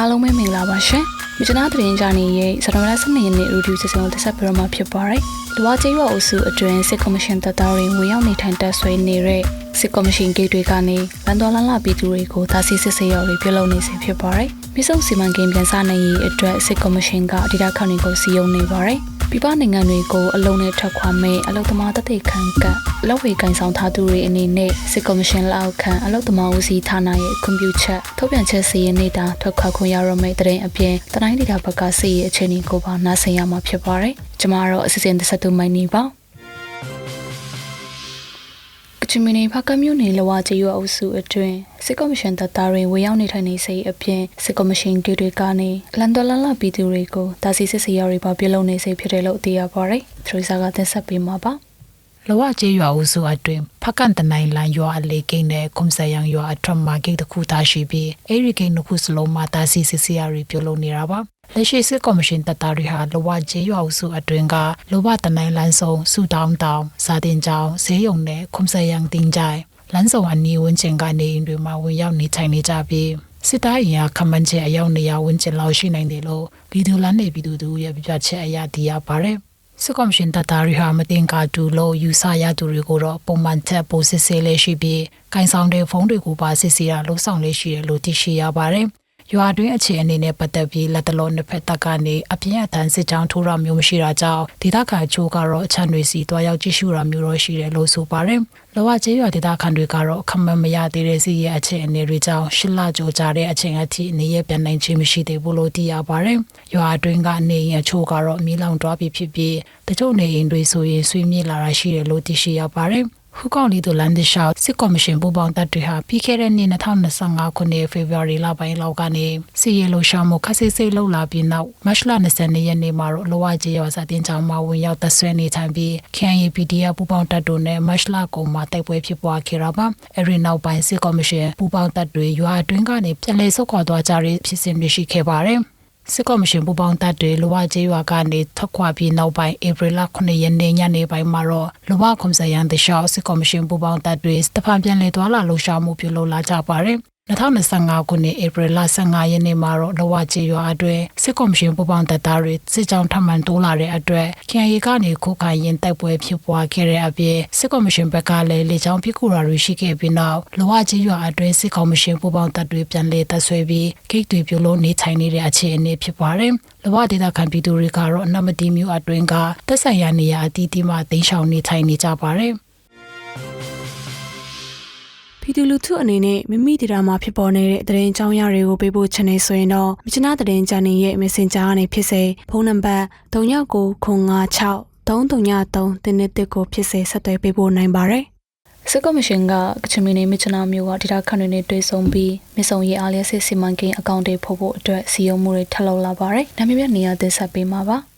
အားလုံးပဲမင်္ဂလာပါရှင်။မြစ်နာသတင်းကြနေရဲ့စက်တင်ဘာ12ရက်နေ့ Review စီစဉ်ကိုတက်ဆက်ပြရမှာဖြစ်ပါတယ်။လူဝကျေးရွာအုပ်စုအတွင်းစစ်ကော်မရှင်တပ်သားတွေဝင်ရောက်နေထိုင်တက်ဆွဲနေတဲ့စစ်ကော်မရှင်ဂိတ်တွေကနေလန်တော်လန်လာပြည်သူတွေကိုဒါစီစစ်ဆေးရော်တွေပြုလုပ်နေစေဖြစ်ပါတယ်။မြစ်ဆုံစီမံကိန်းပြန်စနိုင်ရေးအတွက်စစ်ကော်မရှင်ကဒေတာခန့်တွေကိုစီယုံနေပါတယ်။ပြည်ပနိုင်ငံတွေကိုအလုံးနဲ့ထွက်ခွာမဲ့အလုသမားတသိခံကအလောက်ဝေကန်ဆောင်ထားသူတွေအနေနဲ့စစ်ကော်မရှင်လက်အောက်ခံအလုသမားဦးစီးဌာနရဲ့ကွန်ပျူတာထုတ်ပြန်ချက်စီရင်နေတာထွက်ခွာခွင့်ရရမယ့်တရင်အပြင်တတိုင်းဒေတာဘက်ကစီရင်အခြေအနေကိုပါနားဆင်ရမှာဖြစ်ပါတယ်။ကျွန်မတော့အစီအစဉ်တစ်ဆက်သူမိုင်းနေပါကချင်ပြည်နယ်ဖားကမြို့နယ်လဝကျေးရွာအုပ်စုအတွင်းစစ်ကော်မရှင်တပ်သားတွေဝင်ရောက်နေထိုင်နေစေအပြင်စစ်ကော်မရှင်ဂိတ်တွေကနေလန်တော်လန်လာပြည်သူတွေကိုဒါစီစစ်ဆေးရတွေပါပြုလုပ်နေစေဖြစ်တယ်လို့သိရပါတယ်။ထရီစာကတင်ဆက်ပေးမှာပါ။လဝကျေးရွာအုပ်စုအတွင်းဖကန်တနိုင်လန်ရွာအလေးကိန်းနဲ့ကွန်ဆယံရွာအထမဂိတ်တစ်ခုထားရှိပြီးအဲဒီကိန်းတစ်ခုစလုံးမှာဒါစီစစ်ဆေးရတွေပြုလုပ်နေတာပါ။လက်ရှိစစ်ကော်မရှင်တပ်သားတွေဟာလဝကျေးရွာအုပ်စုအတွင်းကလောဘတနိုင်လန်ဆောင်ဆူတောင်းတောင်စာတင်ကျောင်းဈေးရုံနဲ့ကွန်ဆယံတင်ကြိုင်လမ်းဆောင်အနီးဝန်းကျင်ကနေအိမ်တွေမှာဝင်ရောက်နေထိုင်နေကြပြီးစစ်သားရင်ခမန်းချေအယောက်200ဝန်းကျင်လောက်ရှိနိုင်တယ်လို့ဗီဒီယိုလမ်းနေပြည်သူတို့ရဲ့ပြပြချက်အရသိရပါတယ်။စစ်ကော်မရှင်တပ်သားတွေဟာမတင်ကာတူလို့ယူဆရသူတွေကိုတော့ပုံမှန်ချက်ပိုစစ်ဆေးလေးရှိပြီးကိုင်ဆောင်တဲ့ဖုန်းတွေကိုပါစစ်ဆေးတာလှုပ်ဆောင်လေးရှိတယ်လို့သိရှိရပါတယ်။ရွာတွင်းအခြေအနေနဲ့ပတ်သက်ပြီးလက်တလုံးနှစ်ဖက်တပ်ကနေအပြင်းအထန်စစ်ကြောင်းထိုးရမျိုးမရှိတာကြောင့်ဒေသခံချို့ကတော့အချမ်းတွေစီတွားရောက်ကြည့်ရှုတာမျိုးတော့ရှိတယ်လို့ဆိုပါတယ်။လောကကျေးရွာဒေသခံတွေကတော့ခမမရသေးတဲ့စီရဲ့အခြေအနေတွေကြောင့်ရှစ်လကြိုကြတဲ့အချိန်အထိနေရပြန်နိုင်ခြင်းမရှိသေးဘူးလို့သိရပါတယ်။ရွာတွင်းကနေရင်ချို့ကတော့မီးလောင်တွားပြီးဖြစ်ပြီးတချို့နေအိမ်တွေဆိုရင်ဆွေးမြေ့လာတာရှိတယ်လို့သိရှိရပါတယ်။ခုကောင်လီတို့လန်ဒရှောက်စစ်ကော်မရှင်ပူးပေါင်းတပ်တွေဟာပြီးခဲ့တဲ့နှစ်2025ခုနှစ်ဖေဖော်ဝါရီလပိုင်းလောက်ကနေစီရီလိုရှာမှုခက်စစ်စစ်လှုပ်လာပြီးနောက်မတ်လ22ရက်နေ့မှာတော့လောဝကျေးရွာစာတင်ကျောင်းမှာဝင်ရောက်တပ်ဆွဲနေထိုင်ပြီး KNPDF ပူးပေါင်းတပ်တို့နဲ့မတ်လကုန်မှာတိုက်ပွဲဖြစ်ပွားခဲ့တာပါအဲဒီနောက်ပိုင်းစစ်ကော်မရှင်ပူးပေါင်းတပ်တွေရွာအတွင်းကနေပြန်လည်ဆုတ်ခွာသွားကြတဲ့ဖြစ်စဉ်တွေရှိခဲ့ပါတယ်စစ်ကော်မရှင်ပူးပေါင်းတပ်တွေလောဝကျေးရွာကနေထွက်ခွာပြီးနောက်ပိုင်းဧပြီလ9ရက်နေ့ညနေပိုင်းမှာတော့လောဝခုံစရန်တရှောက်စစ်ကော်မရှင်ပူးပေါင်းတပ်တွေစတဖန်ပြန်လည်သွားလာလှုပ်ရှားမှုပြုလုပ်လာကြပါတယ်2025ခုနှစ်ဧပြီလ15ရက်နေ့မှာတော့လောဝကျေးရွာအတွင်းစစ်ကော်မရှင်ပူးပေါင်းတပ်သားတွေစစ်ကြောင်းထပ်မံတိုးလာတဲ့အတွက်KNYကနေခုခံရင်တိုက်ပွဲဖြစ်ပွားခဲ့တဲ့အပြင်စစ်ကော်မရှင်ဘက်ကလည်းလေကြောင်းပစ်ကူရာတွေရှိခဲ့ပြီးနောက်လောဝကျေးရွာအတွင်းစစ်ကော်မရှင်ပူးပေါင်းတပ်တွေပြန်လည်တပ်ဆွဲပြီးဂိတ်တွေပြုလုပ်နေထိုင်နေတဲ့အခြေအနေဖြစ်ပါတယ်လောဝဒေသခံပြည်သူတွေကတော့နမတီမျိုးအတွင်းကတပ်ဆိုင်ရာနေရာအသီးသီးမှာတင်ရှောင်နေထိုင်နေကြပါတယ်ပြည်သူလူထုအနေနဲ့မိမိဒေတာမှာဖြစ်ပေါ်နေတဲ့သတင်းအကြောင်းအရာတွေကိုပေးပို့ချင်နေဆိုရင်တော့မြစ်နာသတင်းချန်နယ်ရဲ့ Messenger ကနေဖြစ်စေဖုန်းနံပါတ်39956333ကိုဖြစ်စေဆက်သွယ်ပေးပို့နိုင်ပါတယ်။စစ်ကော်မရှင်ကကချင်ပြည်နယ်မြစ်နာမြို့ကဒေတာခန့်တွေနဲ့တွေ့ဆုံပြီးမြစ်ဆုံရေအားလျက်စစ်စီမံကိန်းအကောင့်တွေဖို့ဖို့အတွက်စီယုံမှုတွေထပ်လောက်လာပါတယ်။နာမည်ပြနေရာတင်ဆက်ပေးမှာပါ။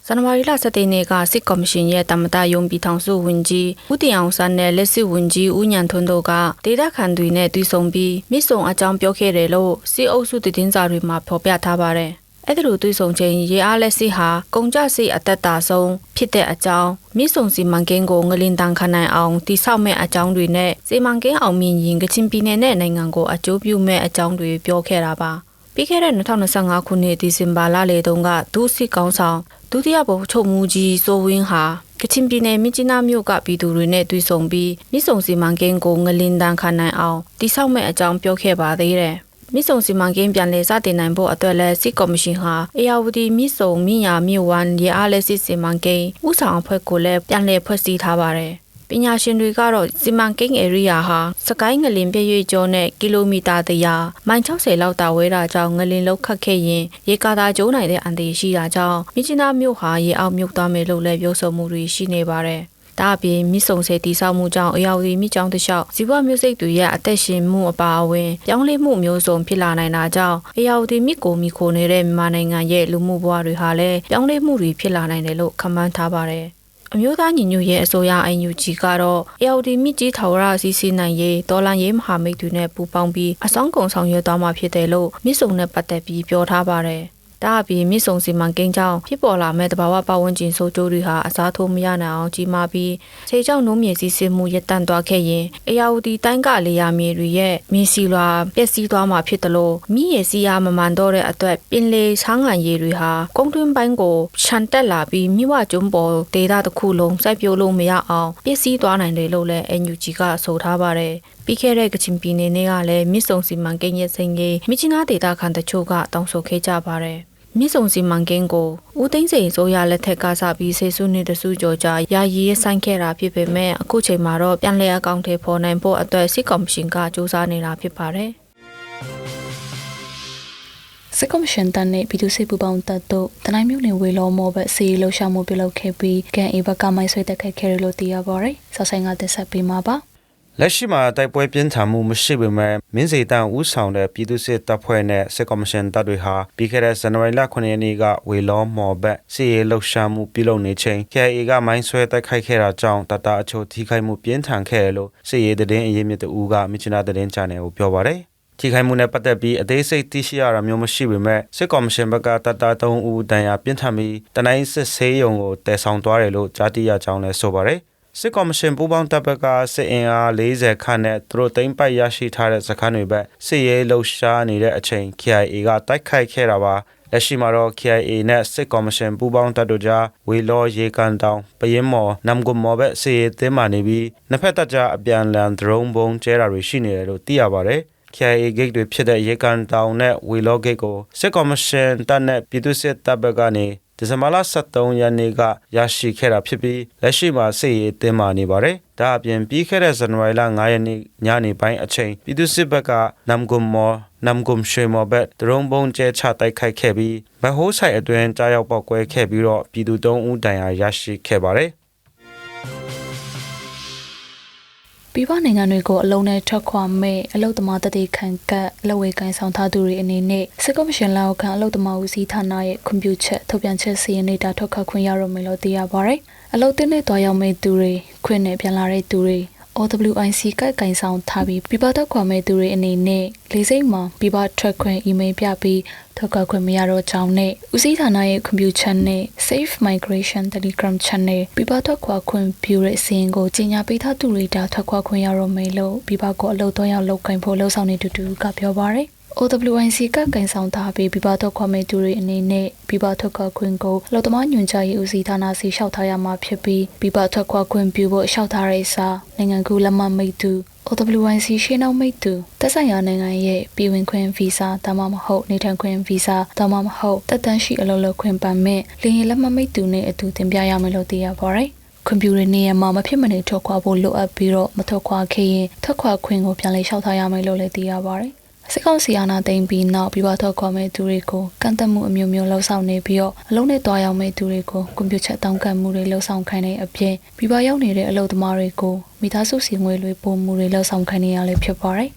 ဇန်နဝါရီလ17ရက်နေ့ကစစ်ကော်မရှင်ရဲ့တမတာယုံပြည်ထောင်စုဝန်ကြီးဦးတင်အောင်ဆန်းနဲ့လက်စစ်ဝန်ကြီးဦးညံထွန်းတို့ကဒေသခံတွေနဲ့တွေ့ဆုံပြီးမြစ်ဆုံအကြောင်းပြောခဲ့တယ်လို့စစ်အုပ်စုတည်င်းစာတွေမှာဖော်ပြထားပါတယ်။အဲ့ဒီလိုတွေ့ဆုံချိန်ရေအားလက်စစ်ဟာကုန်ကြစိတ်အသက်တာဆုံးဖြစ်တဲ့အကြောင်းမြစ်ဆုံစီမံကိန်းကိုငလင်တန်ခနိုင်အောင်တိဆောက်မဲ့အကြောင်းတွေနဲ့စီမံကိန်းအောင်မြင်ရင်ကချင်ပြည်နယ်နဲ့နိုင်ငံကိုအကျိုးပြုမဲ့အကြောင်းတွေပြောခဲ့တာပါ။ပြီးခဲ့တဲ့2025ခုနှစ်ဒီဇင်ဘာလလေတုန်းကဒုစစ်ကောင်ဆောင်ဒုတိယဗိုလ်ချုပ်မှုကြီးစိုးဝင်းဟာကချင်ပြည်နယ်မြစ်ကြီးနားမြို့ကပြည်သူတွေနဲ့တွေ့ဆုံပြီးမြစ်ဆုံစီမံကိန်းကိုငလင်တန်ခနိုင်အောင်တိဆောက်မဲ့အကြောင်းပြောခဲ့ပါသေးတယ်။မြစ်ဆုံစီမံကိန်းပြန်လည်စတင်နိုင်ဖို့အတွက်လည်းစစ်ကော်မရှင်ဟာအေယာဝတီမြစ်ဆုံမြင့်ရာမြစ်ဝမ်းရေအားလက်စစ်စီမံကိန်းဥဆောင်အဖွဲ့ကိုလည်းပြန်လည်ဖွဲ့စည်းထားပါတယ်။ပညာရှင်တွေကတော့စီမံကိန်းဧရိယာဟာစကိုင်းငလင်ပြည့်ရွေ့ကျော်နဲ့ကီလိုမီတာ100မိုင်60လောက်တာဝဲတာကြောင့်ငလင်လောက်ခတ်ခဲ့ရင်ရေကာတာကျိုးနိုင်တဲ့အန်တီရှိတာကြောင့်မြစ်ကြီးနားမြို့ဟာရေအောက်မြုပ်သွားမယ်လို့လည်းပြောဆိုမှုတွေရှိနေပါတယ်။ဒါအပြင်မြစ်ဆုံဆည်တိဆောက်မှုကြောင့်အရာဝတီမြစ်ကြောင်းတစ်လျှောက်ဇီဝမျိုးစိတ်တွေရဲ့အသက်ရှင်မှုအပါအဝင်ပြောင်းလဲမှုမျိုးစုံဖြစ်လာနိုင်တာကြောင့်အရာဝတီမြစ်ကိုမိခိုနေတဲ့မြန်မာနိုင်ငံရဲ့လူမှုဘဝတွေဟာလည်းပြောင်းလဲမှုတွေဖြစ်လာနိုင်တယ်လို့ခန့်မှန်းထားပါတယ်။အမျိုးသားညီညွတ်ရေးအစိုးရNUGကတော့AODမြစ်ကြီးထာဝရစီစီနိုင်ရေးဒေါ်လာရေးမဟာမိတ်တွေနဲ့ပူးပေါင်းပြီးအဆောင်ကုန်ဆောင်ရွက်သွားမှာဖြစ်တယ်လို့မြစ်ဆုံနဲ့ပတ်သက်ပြီးပြောထားပါတယ် ဒါအပြင်မြစ်ဆုံစီမံကိန်းကြောင့်ဖြစ်ပေါ်လာမဲ့တဘာဝပတ်ဝန်းကျင်ဆိုးကျိုးတွေဟာအစားထိုးမရနိုင်အောင်ကြီးမားပြီးခြေချောက်နှုံးမြေစီးဆင်းမှုရပ်တန့်သွားခဲ့ရင်အရာဝတီတိုင်းကလေယာမြေတွေရဲ့မြေစီလွာပျက်စီးသွားမှာဖြစ်တယ်လို့မြစ်ရစီယာမမှန်တော့တဲ့အတွက်ပင်လေချောင်းငံရေတွေဟာကုန်းတွင်းပိုင်းကိုခြံတက်လာပြီးမြစ်ဝကျွန်းပေါ်ဒေသတစ်ခုလုံးစိုက်ပျိုးလို့မရအောင်ပျက်စီးသွားနိုင်တယ်လို့လည်း NUG ကဆိုထားပါတယ်ပြီးခဲ့တဲ့ကချင်ပြည်နယ်ကလည်းမြစ်ဆုံစီမံကိန်းရဲ့စိန်ကြီးမြစ်ချင်းသားဒေသခံတချို့ကတောင်းဆိုခဲ့ကြပါတယ်မြစ်ဆုံစီမံကိန်းကိုဦးသိန်းစိန်အစိုးရလက်ထက်ကစပြီးဆေးဆုနှစ်တစုကျော်ကြာယာယီဆိုင်ခဲ့တာဖြစ်ပေမဲ့အခုချိန်မှာတော့ပြန်လည်အကောင့်ထဲပေါ်နိုင်ဖို့အတွက်စစ်ကော်မရှင်ကစူးစမ်းနေတာဖြစ်ပါတယ်စစ်ကော်မရှင်တန်းနဲ့ပြည်သူ့စစ်ပူးပေါင်းတပ်တို့တနိုင်းမြို့နယ်ဝေလောမော်ဘက်စီလှုပ်ရှားမှုပြုလုပ်ခဲ့ပြီးကန်အေဘကမိုင်းဆွဲတက်ခဲ့ခဲ့လို့သိရပါတယ်။ဆောက်ဆိုင်ကတက်ဆက်ပေးမှာပါ။လက်ရှိမှာတိုက်ပွဲပြင်းထန်မှုမရှိပေမဲ့မင်းစီတန်ဦးဆောင်တဲ့ပြည်သူ့စစ်တပ်ဖွဲ့နဲ့စစ်ကော်မရှင်တပ်တွေဟာပြီးခဲ့တဲ့ဇန်နဝါရီလ9ရက်နေ့ကဝေလောမော်ဘက်စီလှုပ်ရှားမှုပြုလုပ်နေချိန် KIA ကမိုင်းဆွဲတိုက်ခိုက်ခဲ့တာကြောင့်တပ်သားအချို့ထိခိုက်မှုပြင်းထန်ခဲ့တယ်လို့စစ်ရေးသတင်းအရေးမြစ်တူကမြစ်ချနာသတင်းချန်နယ်ကိုပြောပါတယ်။ထိခိုက်မှုနဲ့ပတ်သက်ပြီးအသေးစိတ်သိရှိရတာမျိုးမရှိပေမဲ့စစ်ကော်မရှင်ဘက်ကတပ်သား3ဦးတန်ရာပြင်းထန်ပြီးတနိုင်းစစ်ဆေးရုံကိုတည်ဆောင်သွားတယ်လို့ကြားသိရကြောင်းလည်းဆိုပါတယ်။စစ်ကော်မရှင်ပူးပေါင်းတပ်ဘက်ကစစ်အင်အား40ခန့်နဲ့သူတို့သိမ်းပိုက်ရရှိထားတဲ့စခန်းတွေဘက်စစ်ရေးလှုပ်ရှားနေတဲ့အချိန် KIA ကတိုက်ခိုက်ခဲ့တာပါ။လက်ရှိမှာတော့ KIA နဲ့စစ်ကော်မရှင်ပူးပေါင်းတပ်တို့ကြားဝေလောရေကန်တောင်ပရင်မော်နမ်ဂွမ်မော်ဘက်စစ်ရေးတင်းမာနေပြီးနှစ်ဖက်တပ်ကြားအပြန်အလှန်ဒရုန်းဘုံကျဲတာတွေရှိနေတယ်လို့သိရပါတယ်။ KIA ဂိတ်တွေဖြစ်တဲ့ရေကန်တောင်နဲ့ဝေလောဂိတ်ကိုစစ်ကော်မရှင်တပ်နဲ့ပြည်သူ့စစ်တပ်ဘက်ကနေဒီဇင်ဘာလ23ရက်နေ့ကရရှိခဲ့တာဖြစ်ပြီးလက်ရှိမှာစစ်ရေးတင်းမာနေပါတယ်။ဒါအပြင်ပြီးခဲ့တဲ့ဇန်နဝါရီလ9ရက်နေ့ညနေပိုင်းအချိန်ပြည်သူ့စစ်ဘက်ကနမ်ဂွမ်မော်နမ်ဂွမ်ရွှေမော်ဘက်ဒရုန်းဘုံကျဲချတိုက်ခိုက်ခဲ့ပြီးဗဟိုးဆိုင်အတွင်းကြားရောက်ပောက်ကွဲခဲ့ပြီးတော့ပြည်သူ3ဦးဒဏ်ရာရရှိခဲ့ပါတယ်။ပြည်ပနိုင်ငံတွေကိုအလုံးနဲ့ထွက်ခွာမဲ့အလုသမားတတိခံကပ်လက်ဝဲကိုင်းဆောင်ထားသူတွေအနေနဲ့စစ်ကော်မရှင်လက်အောက်ခံအလုသမားဦးစီးဌာနရဲ့ခွင့်ပြုချက်ထုတ်ပြန်ချက်စီရင်နေတာထွက်ခတ်ခွင့်ရတော့မယ်လို့သိရပါတယ်။အလုတင်းနဲ့တွားရောက်မဲ့သူတွေခွင့်နဲ့ပြန်လာတဲ့သူတွေ OWIC ကပ်ကိုင်းဆောင်ထားပြီးပြည်ပထွက်ခွာမဲ့သူတွေအနေနဲ့လေးစိတ်မှာပြည်ပထွက်ခွင့်အီးမေးလ်ပြပြီးထွက်ခွင့်မရတော့ကြောင်းနဲ့ဦးစီးဌာနရဲ့ခွင့်ပြုချက်နဲ့ Safe Migration Telegram Channel ပြည်ပထွက်ခွာခွင့်ပြုတဲ့စီရင်ကိုကြီးညာပေးထားသူတွေဒါထွက်ခွာခွင့်ရတော့မယ်လို့ပြည်ပကိုအလုပ်တော့ရောက်လုပ်ကိုင်ဖို့လှုံ့ဆော်နေတူတူကပြောပါရယ်OWIC ကကန်ဆောင်ထားပြီးပြည်ပထွက်ခွာမဲ့သူတွေအနေနဲ့ပြည်ပထွက်ခွာခွင့်ကိုအလုပ်သမားညွှန်ကြားရေးဦးစီးဌာနစီလျှောက်ထားရမှာဖြစ်ပြီးပြည်ပထွက်ခွာခွင့်ပြုဖို့လျှောက်ထားတဲ့စာနိုင်ငံကူးလက်မှတ်မိတ္တူ OWIC ရှင်းအောင်မိတ္တူသက်ဆိုင်ရာနိုင်ငံရဲ့ပြည်ဝင်ခွင့်ဗီဇာဒါမှမဟုတ်နေထိုင်ခွင့်ဗီဇာဒါမှမဟုတ်တက်တန်းရှိအလုပ်လုပ်ခွင့်ပါမစ်လင်းရလက်မှတ်မိတ္တူနဲ့အတူတင်ပြရမယ်လို့သိရပါတယ်ကွန်ပျူတာနေရာမှာမဖြစ်မနေထွက်ခွာဖို့လိုအပ်ပြီးတော့မထွက်ခွာခဲ့ရင်ထွက်ခွာခွင့်ကိုပြန်လည်လျှောက်ထားရမယ်လို့လည်းသိရပါတယ်စစ်ကောင်စီအာဏာသိမ်းပြီးနောက်ပြည်ပထွက်ခွာမဲ့သူတွေကိုကန့်သက်မှုအမျိုးမျိုးလှုံ့ဆော်နေပြီးတော့အလုံးနဲ့တွားရောက်မဲ့သူတွေကိုကွန်ပျူတာတောင်းခံမှုတွေလှုံ့ဆော်ခိုင်းတဲ့အပြင်ပြည်ပရောက်နေတဲ့အလုပ်သမားတွေကိုမိသားစုစီငွေတွေပုံမှုတွေလှုံ့ဆော်ခိုင်းနေရလည်းဖြစ်ပါတယ်။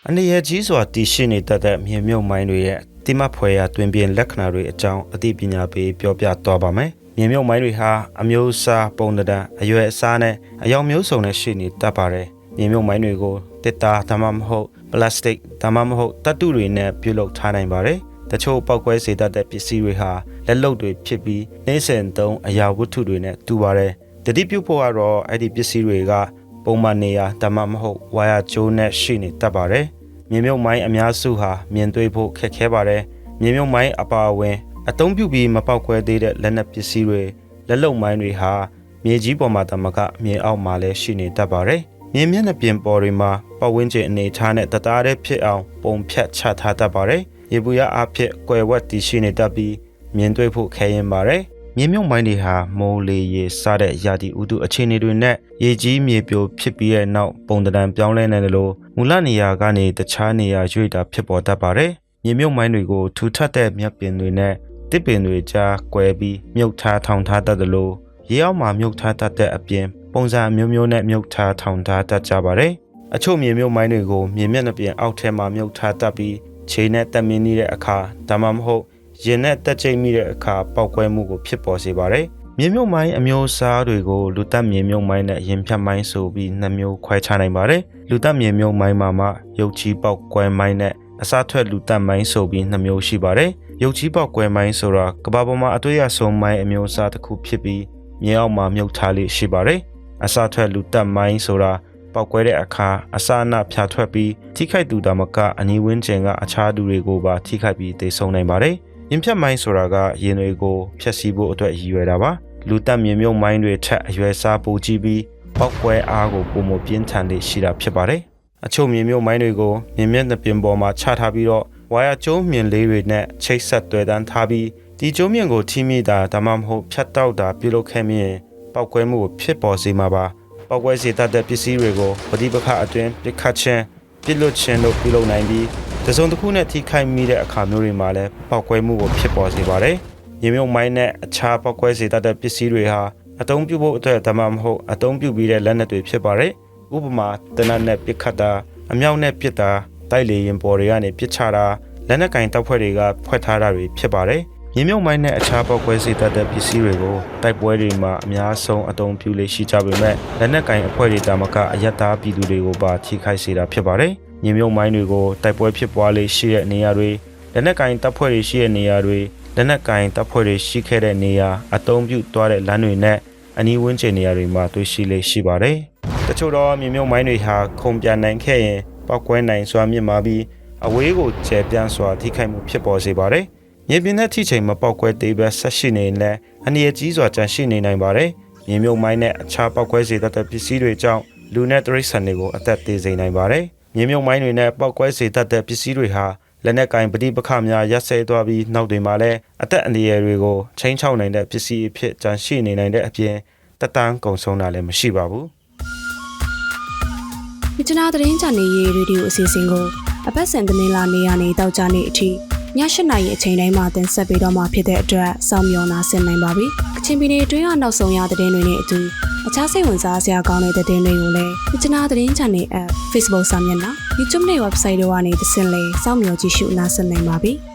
အနေရကြီးစွာတည်ရှိနေတတ်တဲ့မြေမြုပ်မိုင်းတွေရဲ့တိမဖွယ်ရာတွင်ပြင်လက္ခဏာတွေအကြောင်းအသိပညာပေးပြောပြသွားပါမယ်။မြေမြုပ်မိုင်းတွေဟာအမျိုးအစားပုံသဏ္ဍာန်အရွယ်အစားနဲ့အယောင်မျိုးစုံနဲ့ရှိနေတတ်ပါတယ်။မြေမြုပ်မိုင်းတွေကိုတစ်တာဒါမှမဟုတ်ပလတ်စတစ်ဒါမှမဟုတ်သတ္တုတွေနဲ့ပြုလုပ်ထားနိုင်ပါတယ်။တချို့ပောက်ကွဲစေတတ်တဲ့ပစ္စည်းတွေဟာလက်လုပ်တွေဖြစ်ပြီးနှိမ့်စင်သုံးအရာဝတ္ထုတွေနဲ့တူပါတယ်။တတိပြုဖို့ကတော့အဲ့ဒီပစ္စည်းတွေကပုံမှန်နေရာဒါမှမဟုတ်ဝါယာကြိုးနဲ့ရှိနေတတ်ပါတယ်။မြေမြုပ်မိုင်းအများစုဟာမြင်တွေ့ဖို့ခက်ခဲပါတယ်။မြေမြုပ်မိုင်းအပါအဝင်အသုံးပြုပြီးမပောက်ကွဲသေးတဲ့လက်နက်ပစ္စည်းတွေလက်လုံမိုင်းတွေဟာမြေကြီးပေါ်မှာတမကမြေအောက်မှာလည်းရှိနေတတ်ပါတယ်။မြေမျက်နှာပြင်ပေါ်တွေမှာပတ်ဝန်းကျင်အနေထားနဲ့တသားတည်းဖြစ်အောင်ပုံဖြတ်ချထားတတ်ပါတယ်။ရေပူရအဖြစ်ကွယ်ဝတ်တည်ရှိနေတတ်ပြီးမြင်တွေ့ဖို့ခဲရင်ပါတယ်။မြေမြုပ်မိုင်းတွေဟာမိုးလေရေစတဲ့ရာသီဥတုအခြေအနေတွေနဲ့ရေကြီးမြေပြိုဖြစ်ပြီးတဲ့နောက်ပုံသဏ္ဍာန်ပြောင်းလဲနေတယ်လို့မူလနေရာကနေတခြားနေရာရွေ့တာဖြစ်ပေါ်တတ်ပါတယ်။မြေမြုပ်မိုင်းတွေကိုထူထပ်တဲ့မြက်ပင်တွေနဲ့တစ်ပင်တွေကြားကွဲပြီးမြုပ်ထားထောင်ထားတတ်တယ်လို့ရေအောက်မှာမြုပ်ထားတတ်တဲ့အပြင်ပုံစံမျိုးမျိုးနဲ့မြုပ်ထားထောင်ထားတတ်ကြပါတယ်။အချို့မြေမြုပ်မိုင်းတွေကိုမြေမျက်နှာပြင်အောက်ထဲမှာမြုပ်ထားတတ်ပြီးခြေနဲ့တက်မင်းနေတဲ့အခါဒါမှမဟုတ်ရင်နဲ့တက်ချိတ်မိတဲ့အခါပေါက်ကွဲမှုကိုဖြစ်ပေါ်စေပါတယ်။မြေမြုပ်မိုင်းအမျိုးအစားတွေကိုလူသက်မြေမြုပ်မိုင်းနဲ့ရင်ဖြတ်မိုင်းဆိုပြီးနှစ်မျိုးခွဲခြားနိုင်ပါတယ်။လူသက်မြေမြုပ်မိုင်းမှာမှရုပ်ချီပေါက်ကွဲမိုင်းနဲ့ အစားထွက်လူတက်မိုင်းဆိုပြီး2မျိုးရှိပါတယ်ရုပ်ကြီးပေါက်ကွဲမိုင်းဆိုတာကဘာပေါ်မှာအတွေ့အဆုံးမိုင်းအမျိုးအစားတစ်ခုဖြစ်ပြီးမြေအောက်မှာမြုပ်ထားလေးရှိပါတယ်အစားထွက်လူတက်မိုင်းဆိုတာပေါက်ကွဲတဲ့အခါအစာအနဖြာထွက်ပြီးထိခိုက်သူတာမကအနီးဝန်းကျင်ကအခြားသူတွေကိုပါထိခိုက်ပြီးသေဆုံးနိုင်ပါတယ်ရင်ဖြတ်မိုင်းဆိုတာကရင်တွေကိုဖျက်ဆီးဖို့အတွက်ရည်ရွယ်တာပါလူတက်မြေမြုပ်မိုင်းတွေထက်အရွယ်စားပိုကြီးပြီးပေါက်ကွဲအားကိုပုံမပြင်းထန်လေးရှိတာဖြစ်ပါတယ်အချို့မြေမြုပ်မိုင်းတွေကိုမြင်မျက်နှာပြင်ပေါ်မှာချထားပြီးတော့ဝါယာကျိုးမြင်လေးတွေနဲ့ချိတ်ဆက်တွေ့တန်းထားပြီးဒီကျိုးမြင်ကိုထိမိတာဒါမှမဟုတ်ဖြတ်တောက်တာပြုလုပ်ခဲ့မြင်ပေါက်ကွဲမှုကိုဖြစ်ပေါ်စေမှာပါပေါက်ကွဲစေတတ်တဲ့ပစ္စည်းတွေကိုပဋိပက္ခအတွင်းပစ်ခတ်ခြင်းပြစ်လွတ်ခြင်းတို့ပြုလုပ်နိုင်ပြီးတစုံတစ်ခုနဲ့ထိခိုက်မိတဲ့အခါမျိုးတွေမှာလည်းပေါက်ကွဲမှုကိုဖြစ်ပေါ်စေပါတယ်မြေမြုပ်မိုင်းနဲ့အခြားပေါက်ကွဲစေတတ်တဲ့ပစ္စည်းတွေဟာအသုံးပြုဖို့အတွက်ဒါမှမဟုတ်အသုံးပြုပြီးတဲ့လက်နက်တွေဖြစ်ပါတယ်ဥပမာတနတ်နဲ့ပစ်ခတ်တာအမြောက်နဲ့ပစ်တာတိုက်လေရင်ပေါ်တွေကနေပစ်ချတာလက်နက်ကင်တောက်ဖွဲ့တွေကဖွဲ့ထားတာတွေဖြစ်ပါတယ်မြေမြုပ်မိုင်းနဲ့အခြားပေါက်ကွဲစေတတ်တဲ့ပစ္စည်းတွေကိုတိုက်ပွဲတွေမှာအများဆုံးအသုံးပြုလေ့ရှိကြပေမဲ့လက်နက်ကင်အဖွဲ့တွေတာမကအယက်သားပြည်သူတွေကိုပါထိခိုက်စေတာဖြစ်ပါတယ်မြေမြုပ်မိုင်းတွေကိုတိုက်ပွဲဖြစ်ပွားလေ့ရှိတဲ့နေရာတွေလက်နက်ကင်တပ်ဖွဲ့တွေရှိတဲ့နေရာတွေလက်နက်ကင်တပ်ဖွဲ့တွေရှိခဲ့တဲ့နေရာအသုံးပြုသွားတဲ့လမ်းတွေနဲ့အနီးဝန်းကျင်နေရာတွေမှာတွေ့ရှိလေ့ရှိပါတယ်တချို့သောမြေမြုပ်မိုင်းတွေဟာခုန်ပြန်နိုင်ခဲ့ရင်ပောက်ကွဲနိုင်စွာမြင့်မာပြီးအဝေးကိုကျယ်ပြန့်စွာထိခိုက်မှုဖြစ်ပေါ်စေပါတယ်မြေပြင်နဲ့ထိချိန်မပေါက်ကွဲသေးပဲဆက်ရှိနေလဲအနည်းအကြီးစွာကြန့်ရှိနေနိုင်ပါတယ်မြေမြုပ်မိုင်းနဲ့အခြားပေါက်ကွဲစေတတ်တဲ့ပစ္စည်းတွေကြောင့်လူနဲ့တိရစ္ဆာန်တွေကိုအသက်သေစေနိုင်ပါတယ်မြေမြုပ်မိုင်းတွေနဲ့ပေါက်ကွဲစေတတ်တဲ့ပစ္စည်းတွေဟာလက်နက်ကင်ပဋိပက္ခများရပ်ဆဲသွားပြီးနောက်တွင်မှလည်းအသက်အန္တရာယ်တွေကိုချိန်ချောက်နိုင်တဲ့ပစ္စည်းအဖြစ်ကြန့်ရှိနေနိုင်တဲ့အပြင်တတန်းကုန်ဆုံးတာလည်းမရှိပါဘူးမြစ်နာသတင်းချန်နယ်ရေဒီယိုအစီအစဉ်ကိုအပတ်စဉ်သတင်းလာနေရနေတောက်ကြနေအထိည7:00နာရီအချိန်တိုင်းမှာတင်ဆက်ပေးတော့မှာဖြစ်တဲ့အတွက်စောင့်မျှော်နာဆင်နိုင်ပါပြီ။ကချင်ပြည်နယ်အတွင်းကနောက်ဆုံးရသတင်းတွေနဲ့အတူအခြားစိတ်ဝင်စားစရာကောင်းတဲ့သတင်းတွေကိုလည်းမြစ်နာသတင်းချန်နယ် app Facebook စာမျက်နှာ YouTube နဲ့ website တို့ကနေသင်လေစောင့်မျှော်ကြည့်ရှုနားဆင်နိုင်ပါပြီ။